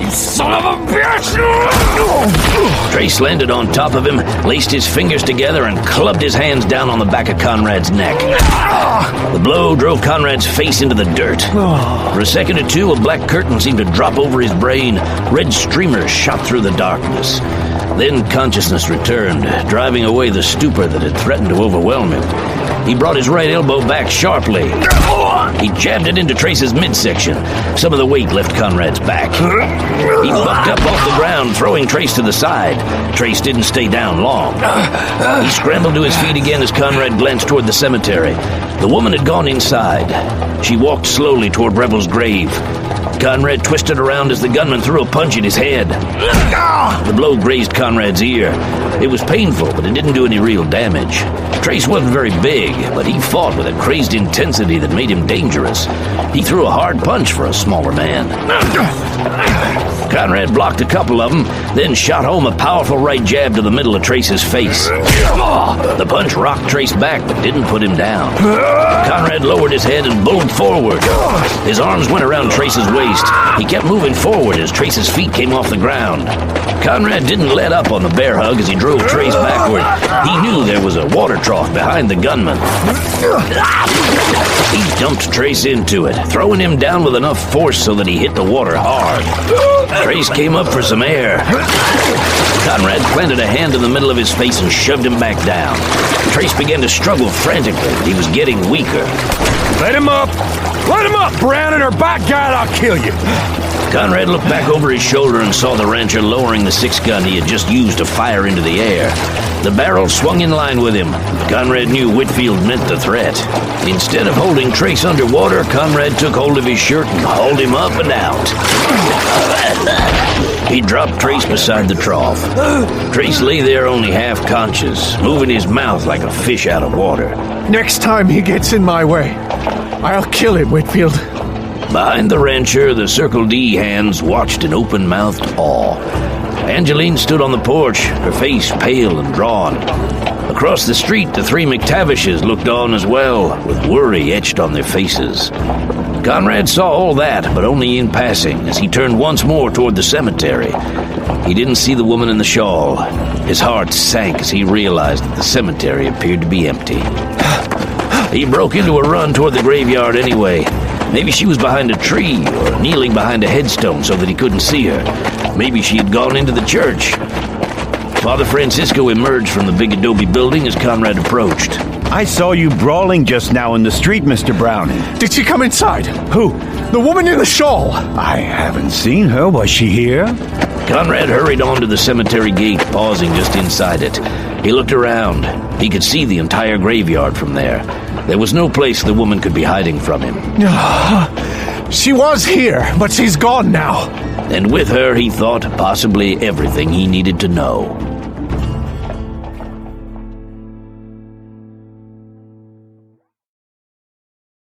son of a bitch! Trace landed on top of him, laced his fingers together, and clubbed his hands down on the back of Conrad's neck. The blow drove Conrad's face into the dirt. For a second or two, a black curtain seemed to drop over his brain. Red streamers shot through the darkness. Then consciousness returned, driving away the stupor that had threatened to overwhelm him. He brought his right elbow back sharply. He jabbed it into Trace's midsection. Some of the weight left Conrad's back. He bucked up off the ground, throwing Trace to the side. Trace didn't stay down long. He scrambled to his feet again as Conrad glanced toward the cemetery. The woman had gone inside. She walked slowly toward Rebel's grave. Conrad twisted around as the gunman threw a punch at his head. The blow grazed Conrad's ear. It was painful, but it didn't do any real damage. Trace wasn't very big, but he fought with a crazed intensity that made him dangerous. He threw a hard punch for a smaller man. Conrad blocked a couple of them, then shot home a powerful right jab to the middle of Trace's face. The punch rocked Trace back, but didn't put him down. Conrad lowered his head and bowled forward. His arms went around Trace's waist. He kept moving forward as Trace's feet came off the ground. Conrad didn't let up on the bear hug as he drove Trace backward. He knew there was a water trough behind the gunman. He dumped Trace into it, throwing him down with enough force so that he hit the water hard. Trace came up for some air. Conrad planted a hand in the middle of his face and shoved him back down. Trace began to struggle frantically, but he was getting weaker. Let him up! Let him up, Browning, or by God, I'll kill you! Conrad looked back over his shoulder and saw the rancher lowering the 6-gun he had just used to fire into the air. The barrel swung in line with him. Conrad knew Whitfield meant the threat. Instead of holding Trace underwater, Conrad took hold of his shirt and hauled him up and out. He dropped Trace beside the trough. Trace lay there only half conscious, moving his mouth like a fish out of water. Next time he gets in my way, I'll kill him, Whitfield. Behind the rancher, the Circle D hands watched in open-mouthed awe. Angeline stood on the porch, her face pale and drawn. Across the street, the 3 McTavishes looked on as well, with worry etched on their faces. Conrad saw all that, but only in passing, as he turned once more toward the cemetery. He didn't see the woman in the shawl. His heart sank as he realized that the cemetery appeared to be empty. He broke into a run toward the graveyard anyway. Maybe she was behind a tree or kneeling behind a headstone so that he couldn't see her. Maybe she had gone into the church. Father Francisco emerged from the big adobe building as Conrad approached. I saw you brawling just now in the street, Mr. Browning. Did she come inside? Who? The woman in the shawl. I haven't seen her. Was she here? Conrad hurried on to the cemetery gate, pausing just inside it. He looked around. He could see the entire graveyard from there. There was no place the woman could be hiding from him. She was here, but she's gone now. And with her, he thought, possibly everything he needed to know.